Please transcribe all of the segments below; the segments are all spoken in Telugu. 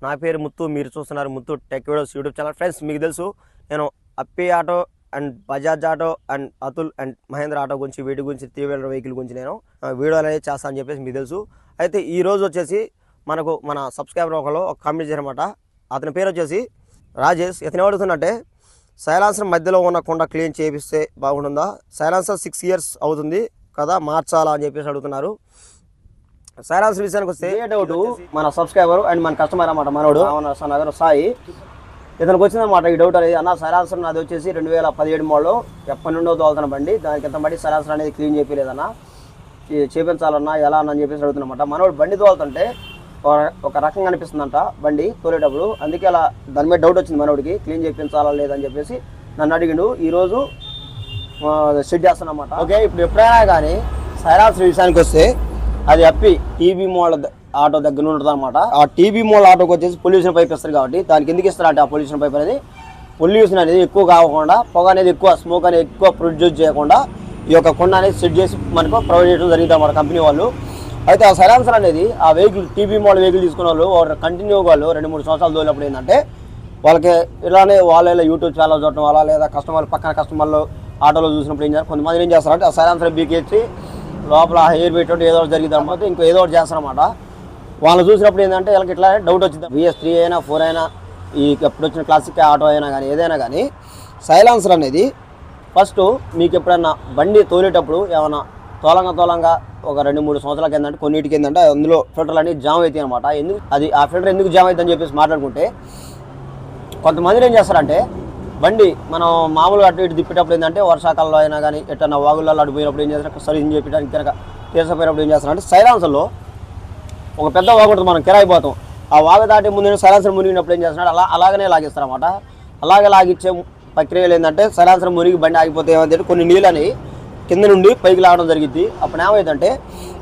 నా పేరు ముత్తు. మీరు చూస్తున్నారు Muthu tech videos YouTube channel. Friends, మీకు తెలుసు నేను Ape auto and Bajaj auto and Atul and Mahindra auto గురించి, వీటి గురించి, 3 వీలర్ వెహికల్ గురించి నేను వీడియో అనేది చేస్తాను అని చెప్పేసి మీకు తెలుసు. అయితే ఈ రోజు వచ్చేసి మన సబ్స్క్రైబర్ ఒకళ్ళు ఒక కామెంట్ చేశారన్నమాట. అతని పేరు వచ్చేసి రాజేష్. ఇతను ఏమడుగుతున్నట్టే, సైలాన్సర్ మధ్యలో ఉన్న కొండ క్లీన్ చేపిస్తే బాగుంటుందా? సైలాన్సర్ 6 years అవుతుంది కదా, మార్చాలా అని చెప్పేసి అడుగుతున్నారు. సైలాన్సర్ విషయానికి వస్తే డౌట్ మన సబ్స్క్రైబర్ అండ్ మన కస్టమర్ అన్నమాట, మనోడు నగర్ సాయి. ఇతనికి వచ్చిందన్నమాట ఈ డౌట్ అనేది. అన్న, సైలాన్సర్ నాది వచ్చేసి 2017 మోడల్, ఎప్పటి నుండో తోలుతున్న బండి, దానికి ఎంత బట్టి సైలాన్సర్ అనేది క్లీన్ చేపించలేదన్నా, చేపించాలన్నా ఎలా అని చెప్పేసి అడుగుతున్నమాట. మనోడు బండి తోలుతుంటే ఒక రకంగా అనిపిస్తుందంట బండి తోలేటప్పుడు, అందుకే అలా దాని మీద డౌట్ వచ్చింది మనోడికి, క్లీన్ చేయించాలా లేదని చెప్పేసి నన్ను అడిగిండు. ఈరోజు సెట్ చేస్తానమాట. ఓకే, ఇప్పుడు ఎప్పుడైనా కానీ సైలాన్సర్ విషయానికి వస్తే అది అప్పి టీబీ మోడల్ ఆటో దగ్గర ఉంటుంది అనమాట. ఆ టీబీ మోడల్ ఆటోకి వచ్చేసి పొల్యూషన్ పైప్ ఇస్తారు కాబట్టి, దానికి ఎందుకు ఇస్తారంటే ఆ పొల్యూషన్ పైప్ అనేది పొల్యూషన్ అనేది ఎక్కువ కాకుండా, పొగ అనేది ఎక్కువ, స్మోక్ అనేది ఎక్కువ ప్రొడ్యూస్ చేయకుండా ఈ యొక్క కొండ అనేది సెట్ చేసి మనకు ప్రొవైడ్ చేయడం జరిగింది అన్నమాట కంపెనీ వాళ్ళు. అయితే ఆ సైలాన్సర్ అనేది ఆ వెహికల్ టీబీ మోడల్ వెహికల్ తీసుకున్న వాళ్ళు కంటిన్యూగా వాళ్ళు 2-3 సంవత్సరాలు తోలినప్పుడు ఏంటంటే, వాళ్ళకి ఇలానే వాళ్ళ యూట్యూబ్ ఛానల్ చూడటం వల్ల, లేదా కస్టమర్లు పక్కన కస్టమర్లు ఆటోలో చూసినప్పుడు ఏం చేస్తారు, కొంతమంది ఏం చేస్తారంటే ఆ సైలాన్సర్ బీకేసి లోపల హెయిర్ పెట్టడం ఏదో ఒకటి జరిగింది అనమాట, ఇంకో ఏదో ఒకటి చేస్తారన్నమాట. వాళ్ళు చూసినప్పుడు ఏంటంటే వాళ్ళకి ఇట్లా డౌట్ వచ్చింది. VS3 అయినా 4 అయినా, ఈ ఎప్పుడు వచ్చిన క్లాసిక్ ఆటో అయినా కానీ ఏదైనా కానీ సైలాన్సర్ అనేది ఫస్ట్ మీకు ఎప్పుడైనా బండి తోలేటప్పుడు ఏమైనా తోలంగా ఒక 2-3 సంవత్సరాల కిందంటే కొన్నిటికి ఏంటంటే అందులో ఫిల్టర్లు అనేవి జామ్ అవుతాయి అనమాట. ఎందుకు అది ఆ ఫిల్టర్ ఎందుకు జామ్ అవుతుందని చెప్పేసి మాట్లాడుకుంటే, కొంతమంది ఏం చేస్తారంటే బండి మనం మామూలుగా అటు ఇటు తిప్పేటప్పుడు ఏంటంటే వర్షాకాలంలో అయినా కానీ ఎట్టన్నా వాగులలో అడిపోయినప్పుడు ఏం చేస్తారు, సర్వీసింగ్ చేయడానికి కనుక తీర్చపోయినప్పుడు ఏం చేస్తారంటే సైలాన్సర్లో ఒక పెద్ద వాగు ఉంటుంది, మనం కిరాయిపోతాం, ఆ వాగు దాటి ముందు సైలాన్సర్ మునిగినప్పుడు ఏం చేస్తున్నాడు అలాగనే లాగిస్తారన్నమాట. అలాగే లాగిచ్చే ప్రక్రియలు ఏంటంటే సైలాన్సర్ మునిగి బండి ఆగిపోతే ఏమంటే కొన్ని నీళ్ళు అనేవి కింద నుండి పైకి లాగడం జరిగింది. అప్పుడు ఏమైందంటే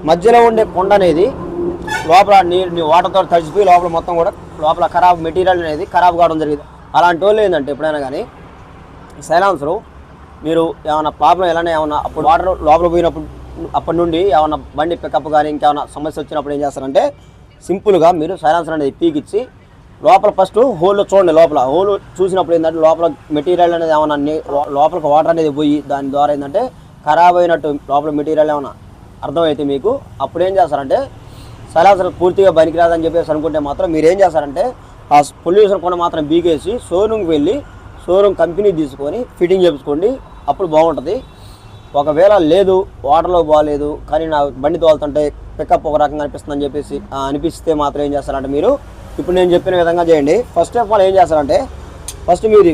మధ్యలో ఉండే కొండ అనేది లోపల వాటర్తో తడిచిపోయి లోపల మొత్తం కూడా లోపల ఖరాబ్ మెటీరియల్ అనేది ఖరాబ్ కావడం జరిగింది. అలాంటి వాళ్ళు ఏంటంటే ఎప్పుడైనా కానీ సైలాన్సరు మీరు ఏమైనా ప్రాబ్లం ఎలానే ఏమన్నా అప్పుడు వాటర్ లోపల పోయినప్పుడు అప్పటి నుండి ఏమైనా బండి పికప్ కానీ ఇంకేమైనా సమస్య వచ్చినప్పుడు ఏం చేస్తారంటే సింపుల్గా మీరు సైలాన్సర్ అనేది పీకిచ్చి లోపల ఫస్ట్ హోల్లో చూడండి. లోపల హోల్ చూసినప్పుడు ఏంటంటే లోపల మెటీరియల్ అనేది ఏమన్నా లోపలికి వాటర్ అనేది పోయి దాని ద్వారా ఏంటంటే ఖరాబ్ అయినట్టు లోపల మెటీరియల్ ఏమైనా అర్థమైతే మీకు అప్పుడు ఏం చేస్తారంటే సైలాన్సర్ పూర్తిగా పనికిరాదని చెప్పేసి అనుకుంటే మాత్రం మీరు ఏం చేస్తారంటే ఆ పొల్యూషన్ కొండ మాత్రం బీకేసి షోరూమ్కి వెళ్ళి షోరూమ్ కంపెనీ తీసుకొని ఫిట్టింగ్ చేయించుకోండి, అప్పుడు బాగుంటుంది. ఒకవేళ లేదు వాటర్లో బాగాలేదు కానీ నా బండి తోలుతుంటే పికప్ ఒక రకంగా అనిపిస్తుందని చెప్పేసి అనిపిస్తే మాత్రం ఏం చేస్తారంటే మీరు ఇప్పుడు నేను చెప్పిన విధంగా చేయండి. ఫస్ట్ ఆఫ్ ఆల్ ఏం చేస్తారంటే ఫస్ట్ మీరు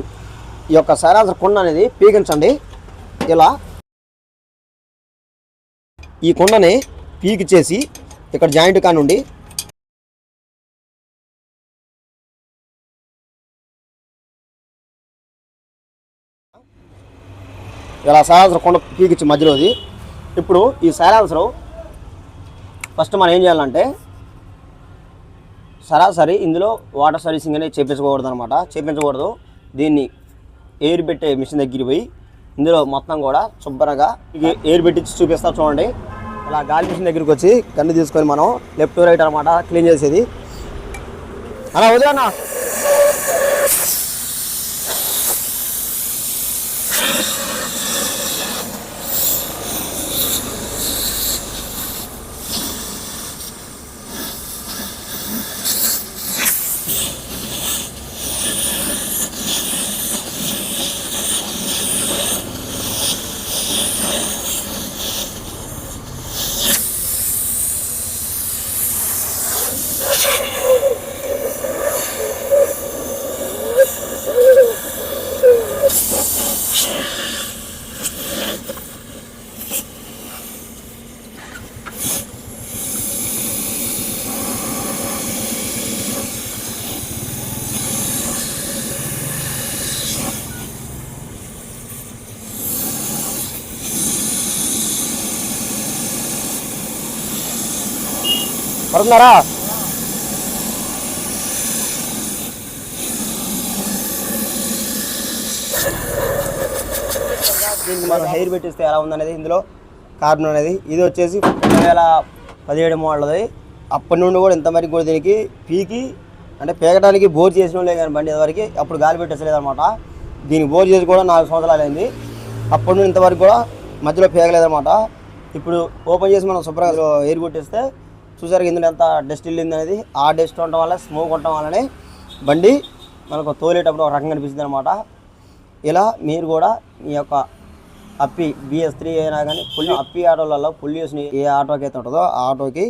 ఈ యొక్క సైలాన్సర్ కొండ అనేది పీకించండి. ఇలా ఈ కొండని పీకిచ్చేసి ఇక్కడ జాయింట్ కానుండి ఇలా సైలాన్సర్ కొండ పీకిచ్చి మధ్యలోది. ఇప్పుడు ఈ సైలాన్సర్ ఫస్ట్ మనం ఏం చేయాలంటే సరాసరి ఇందులో వాటర్ సర్వీసింగ్ అనేది చేయించకూడదు అనమాట, చేయించకూడదు. దీన్ని ఎయిర్ పెట్టే మిషన్ దగ్గరికి పోయి ఇందులో మొత్తం కూడా శుభ్రంగా ఎయిర్ పెట్టించి చూపిస్తా చూడండి. ఇలా గాలి మిషన్ దగ్గరికి వచ్చి గన్ను తీసుకొని మనం లెఫ్ట్ రైట్ అనమాట క్లీన్ చేసేది. అలా వదిలేనా పడుతున్నారా? దీనికి మనం హెయిర్ పెట్టిస్తే ఎలా ఉందనేది ఇందులో కార్బన్ అనేది. ఇది వచ్చేసి 2017 మోడల్ది. అప్పటి నుండి కూడా ఇంతవరకు కూడా దీనికి పీకి అంటే పేగడానికి బోర్ చేసిన వాళ్ళే కానీ బండి వరకు అప్పుడు గాలి పెట్టేసలేదు అనమాట. దీనికి బోర్ చేసి కూడా 4 సంవత్సరాలు అయింది. అప్పటి నుండి ఇంతవరకు కూడా మధ్యలో పేగలేదన్నమాట. ఇప్పుడు ఓపెన్ చేసి మనం శుభ్రంగా ఎయిర్ కొట్టేస్తే చూసారు ఎందుకు ఎంత డస్ట్ వెళ్ళింది అనేది. ఆ డస్ట్ ఉండటం వల్ల స్మోక్ ఉండటం వల్లనే బండి మనకు తోలేటప్పుడు ఒక రకంగా అనిపిస్తుంది అనమాట. ఇలా మీరు కూడా మీ యొక్క అప్పి BS3 అయినా కానీ అప్పి ఆటోలలో పొల్యూషన్ ఏ ఆటోకి అయితే ఉంటుందో ఆ ఆటోకి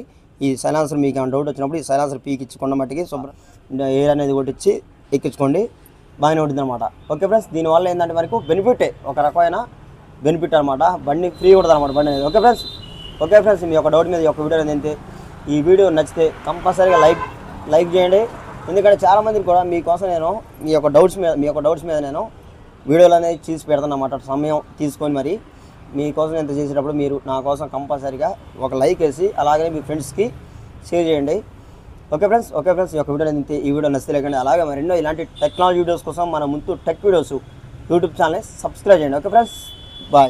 ఈ సైలెన్సర్ మీకు ఏమైనా డౌట్ వచ్చినప్పుడు ఈ సైలెన్సర్ పీకి ఇచ్చుకున్న మట్టికి ఎయిర్ అనేది కొట్టించి ఎక్కించుకోండి, బాగానే ఉంటుంది అనమాట. ఓకే ఫ్రెండ్స్, దీనివల్ల ఏంటంటే మనకు బెనిఫిటే, ఒక రకమైన బెనిఫిట్ అనమాట. బండి ఫ్రీ ఉంటుంది అనమాట బండి అనేది. ఓకే ఫ్రెండ్స్, మీ యొక్క డౌట్ మీద ఈ యొక్క వీడియో అనేది ఈ వీడియో నచ్చితే కంపల్సరీగా లైక్ చేయండి. ఎందుకంటే చాలామందికి కూడా మీకోసం నేను మీ యొక్క డౌట్స్ మీద నేను వీడియోలు అనేది చేసి పెడతాను అన్నమాట. సమయం తీసుకొని మరి మీకోసం ఎంత చేసేటప్పుడు మీరు నా కోసం కంపల్సరీగా ఒక లైక్ వేసి అలాగే మీ ఫ్రెండ్స్కి షేర్ చేయండి. ఓకే ఫ్రెండ్స్, ఈ యొక్క వీడియో అనేది ఈ వీడియో నచ్చితే లేకండి. అలాగే మరెన్నో ఇలాంటి టెక్నాలజీ వీడియోస్ కోసం మన ముందు టెక్ వీడియోస్ యూట్యూబ్ ఛానల్ని సబ్స్క్రైబ్ చేయండి. Okay friends, bye.